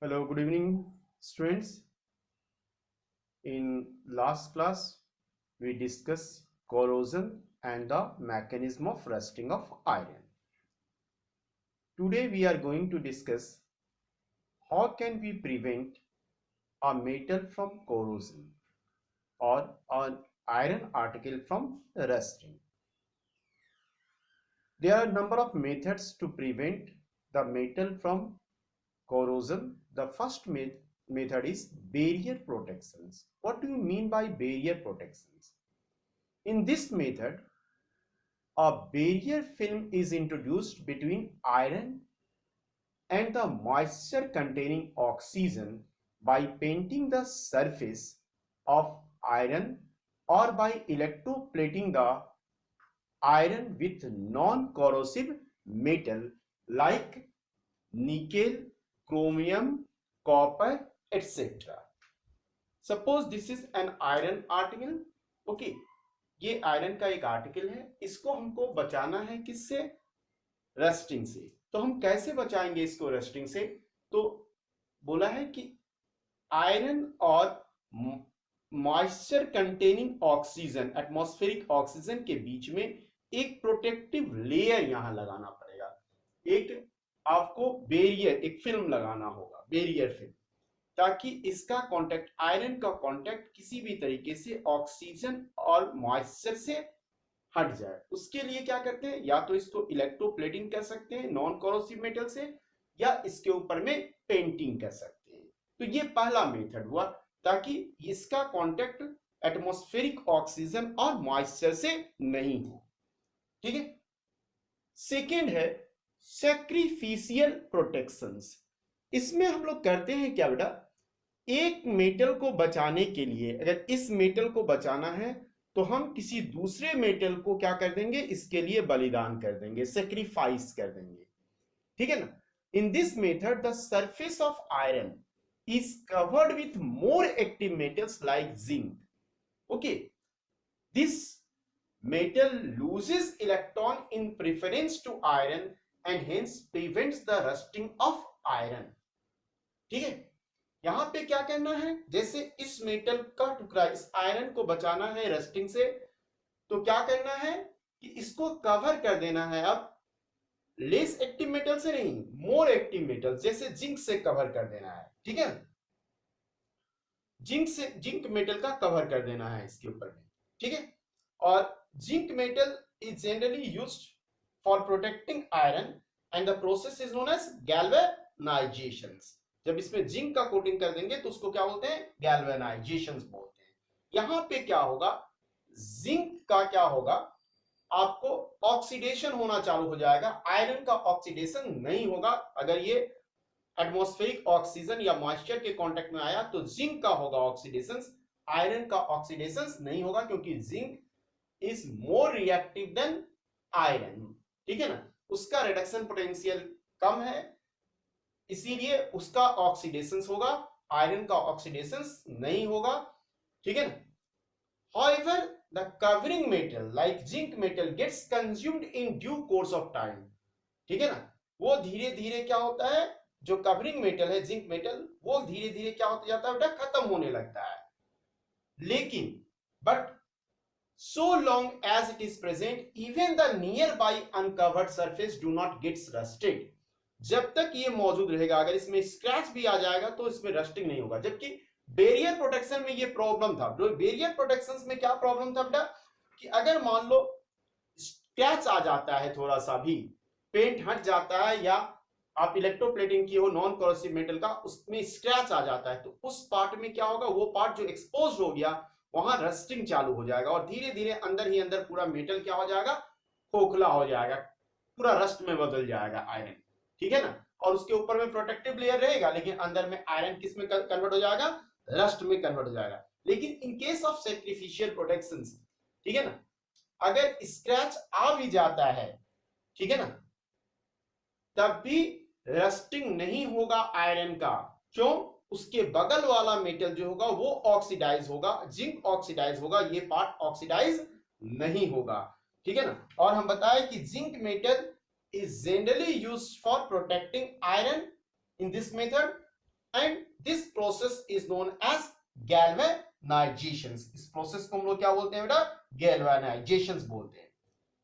Hello, good evening, students. In last class, we discussed corrosion and the mechanism of rusting of iron. Today, we are going to discuss how can we prevent a metal from corrosion or an iron article from rusting. There are a number of methods to prevent the metal from corrosion. The first method is barrier protections. What do you mean by barrier protections? In this method, a barrier film is introduced between iron and the moisture containing oxygen by painting the surface of iron or by electroplating the iron with non-corrosive metal like nickel, chromium, copper, etc. Suppose this is an iron article. Okay, ये iron का एक article है, इसको हमको बचाना है किससे? Rusting से। तो हम कैसे बचाएंगे इसको रस्टिंग से? तो बोला है कि आयरन और moisture containing oxygen, atmospheric oxygen के बीच में एक प्रोटेक्टिव लेयर यहां लगाना पड़ेगा। एक आपको बैरियर, एक फिल्म लगाना होगा, बैरियर फिल्म, ताकि इसका कांटेक्ट, आयरन का कांटेक्ट किसी भी तरीके से ऑक्सीजन और मॉइस्चर से हट जाए। उसके लिए क्या करते हैं? या तो इसको इलेक्ट्रोप्लेटिंग कर सकते हैं नॉन कोरोसिव मेटल से, या इसके ऊपर में पेंटिंग कर सकते हैं। तो ये पहला मेथड हुआ, ताकि इसका कांटेक्ट एटमॉस्फेरिक ऑक्सीजन और मॉइस्चर से नहीं हो। ठीक है। सेकेंड है सैक्रिफिशियल प्रोटेक्शंस। इसमें हम लोग करते हैं क्या बेटा? एक मेटल को बचाने के लिए, अगर इस मेटल को बचाना है तो हम किसी दूसरे मेटल को क्या कर देंगे? इसके लिए बलिदान कर देंगे, सेक्रीफाइस कर देंगे। ठीक है ना? In this method the surface of iron is covered with more active metals like zinc. Okay, this metal loses electron in preference to iron and hence prevents the rusting of iron. ठीक है। यहां पे क्या करना है? जैसे इस metal का टुकड़ा, इस आयरन को बचाना है रस्टिंग से, तो क्या करना है कि इसको कवर कर देना है। अब लेस एक्टिव मेटल से नहीं, मोर एक्टिव मेटल जैसे जिंक से कवर कर देना है। ठीक है, जिंक से, जिंक मेटल का कवर कर देना है इसके ऊपर में। ठीक है। और zinc metal is generally used for protecting iron and the process is known as galvanization. जब इसमें जिंक का कोटिंग कर देंगे तो उसको क्या बोलते हैं? गैल्वेनाइजेशन बोलते हैं। यहां पे क्या होगा? जिंक का क्या होगा? आपको ऑक्सीडेशन होना चालू हो जाएगा, आयरन का ऑक्सीडेशन नहीं होगा। अगर ये एटमॉस्फेरिक ऑक्सीजन या मॉइस्चर के कांटेक्ट में आया तो जिंक का होगा ऑक्सीडेशन, आयरन का ऑक्सीडेशन नहीं होगा, क्योंकि zinc is more reactive than iron। ठीक है ना? उसका रिडक्शन पोटेंशियल कम है, इसीलिए उसका ऑक्सीडेशन होगा, आयरन का ऑक्सीडेशन नहीं होगा। ठीक है ना? However, the covering metal like zinc metal gets consumed in due course of time। ठीक है ना? वो धीरे धीरे क्या होता है? जो कवरिंग मेटल है जिंक मेटल, वो धीरे धीरे क्या होता जाता है बेटा? खत्म होने लगता है। लेकिन but so long as it is present, even the nearby uncovered surface do not gets rusted। जब तक ये मौजूद रहेगा, अगर इसमें स्क्रैच भी आ जाएगा तो इसमें रस्टिंग नहीं होगा। जबकि बैरियर प्रोटेक्शन में ये प्रॉब्लम था। बैरियर प्रोटेक्शन में क्या प्रॉब्लम था बेटा? कि अगर मान लो स्क्रैच आ जाता है, थोड़ा सा भी पेंट हट जाता है, या आप इलेक्ट्रोप्लेटिंग की हो नॉन कोरोसिव मेटल का, उसमें स्क्रैच आ जाता है, तो उस पार्ट में क्या होगा? वो पार्ट जो एक्सपोज हो गया, वहां रस्टिंग चालू हो जाएगा और धीरे धीरे अंदर ही अंदर पूरा मेटल क्या हो जाएगा? खोखला हो जाएगा, पूरा रस्ट में बदल जाएगा आयरन। ठीक है ना? और उसके ऊपर में प्रोटेक्टिव लेयर रहेगा, लेकिन अंदर में आयरन किस में कन्वर्ट हो जाएगा? रस्ट में कन्वर्ट हो जाएगा। लेकिन in case of sacrificial protection, ठीक है ना, अगर स्क्रैच आ भी जाता है, ठीक है ना, तब भी रस्टिंग नहीं होगा आयरन का। क्यों? उसके बगल वाला मेटल जो होगा वो ऑक्सीडाइज होगा, जिंक ऑक्सीडाइज होगा, ये पार्ट ऑक्सीडाइज नहीं होगा। ठीक है ना? और हम बताएं कि zinc metal is generally used for protecting iron in this method, and this process is known as galvanization. इस प्रोसेस को हम लोग क्या बोलते हैं बेटा? galvanization बोलते हैं.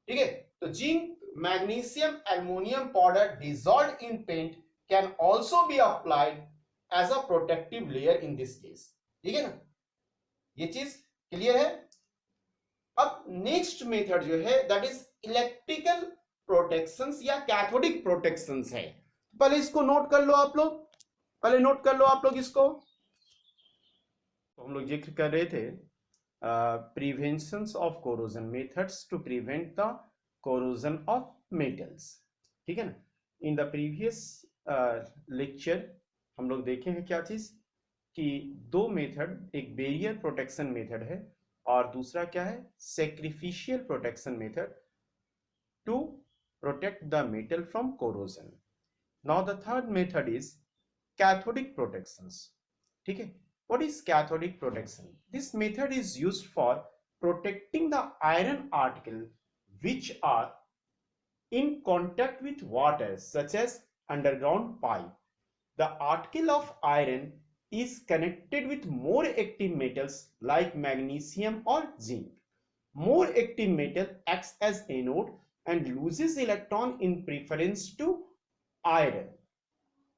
ठीक है, तो zinc, magnesium, aluminium powder dissolved in paint can also be applied as a protective layer in this case. ठीक है ना, ये चीज क्लियर है. अब नेक्स्ट मेथड जो है दैट इज इलेक्ट्रिकल प्रोटेक्शंस या कैथोडिक प्रोटेक्शंस है. पहले इसको नोट कर लो आप लोग, पहले नोट कर लो आप लोग इसको. तो हम लोग जिक्र कर रहे थे preventions of corrosion, methods to prevent the corrosion of metals. ठीक है ना. इन द प्रीवियस लेक्चर हम लोग देखे हैं क्या चीज कि दो मेथड, एक बैरियर प्रोटेक्शन मेथड है और दूसरा क्या है? Sacrificial protection method to protect the metal from corrosion. Now the third method is cathodic protections. ठीक है, what is cathodic protection? This method is used for protecting the iron article which are in contact with water such as underground pipe. The article of iron is connected with more active metals like magnesium or zinc. More active metal acts as anode and loses electron in preference to iron.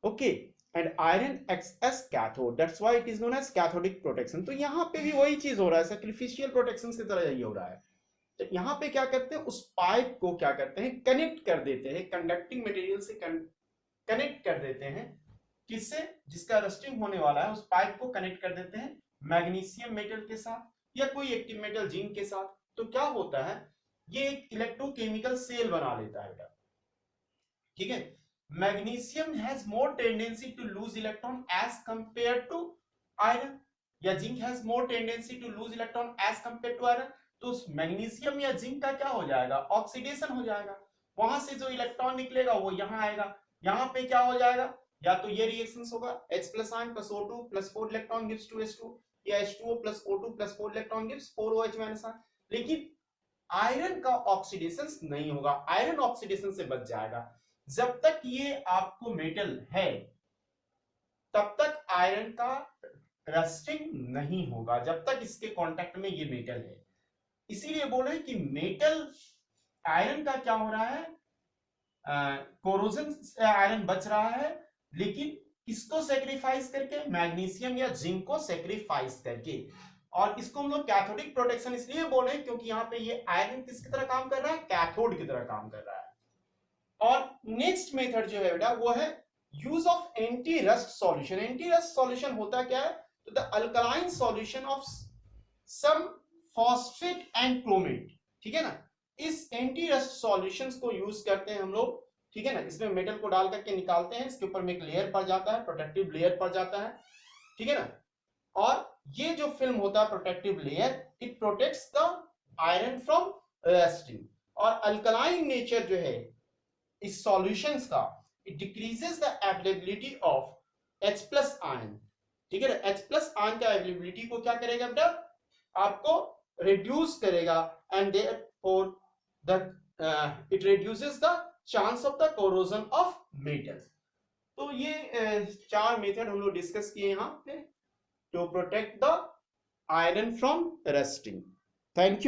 Okay, and iron acts as cathode. That's why it is known as cathodic protection. तो यहाँ पे भी वही चीज हो रहा है, sacrificial protection की तरह यही हो रहा है. तो यहाँ पे क्या करते हैं, उस पाइप को क्या करते हैं, कनेक्ट कर देते हैं, कंडक्टिंग मटेरियल से कनेक्ट कर देते हैं. किससे? जिसका रस्टिंग होने वाला है, उस पाइप को कनेक्ट कर देते हैं मैग्नीशियम मेटल के साथ या कोई एक्टिव मेटल जिंक के साथ. तो क्या होता है, ये एक इलेक्ट्रोकेमिकल सेल बना लेता है. ठीक है, magnesium has more tendency to lose electron as compared to iron, या zinc has more tendency to lose electron as compared to iron. तो उस मैग्नीशियम या जिंक का क्या हो जाएगा? ऑक्सीडेशन हो जाएगा. वहां से जो इलेक्ट्रॉन निकलेगा वो यहाँ आएगा. यहाँ पे क्या हो जाएगा? या तो ये रिएक्शंस होगा, H plus ion plus O2 plus 4 electron gives 2H2, या H2O plus O2 plus 4 electron gives 4OH minus ion. लेकिन आयरन का ऑक्सीडेशन नहीं होगा, आयरन ऑक्सीडेशन से बच जाएगा. जब तक ये आपको मेटल है तब तक आयरन का रस्टिंग नहीं होगा, जब तक इसके कांटेक्ट में ये मेटल है. इसीलिए बोले कि मेटल, आयरन का क्या हो रहा है, कोरोजन से आयरन बच रहा है, लेकिन किसको सेक्रीफाइस करके? मैग्नीशियम या जिंक को सेक्रीफाइस करके. और इसको हम लोग कैथोडिक प्रोटेक्शन इसलिए बोले क्योंकि यहाँ पे ये आयरन किसकी तरह काम कर रहा है? कैथोड की तरह काम कर रहा है. और नेक्स्ट मेथड जो है बेटा वो है use of anti rust solution. Anti rust solution होता क्या है? तो the alkaline solution of some phosphate and chromate. ठीक है ना, इस एंटी रस्ट सॉल्यूशंस को यूज करते हैं हम लोग. ठीक है ना, इसमें मेटल को डाल करके निकालते हैं, इसके ऊपर में एक लेयर पड़ जाता है, प्रोटेक्टिव लेयर पड़ जाता है. ठीक है ना, और ये जो फिल्म होता है protective layer, it protects the iron from rusting. और अल्कलाइन नेचर जो है इस सॉल्यूशंस का, it decreases the availability of H plus ion. ठीक है ना, H प्लस आयन का अवेलेबिलिटी को क्या करेगा बेटा? आपको रिड्यूस करेगा, and therefore the it reduces the chance of the corrosion of metals. तो ये चार मेथड हम लोग डिस्कस किए यहाँ पे to protect the iron from rusting. Thank you.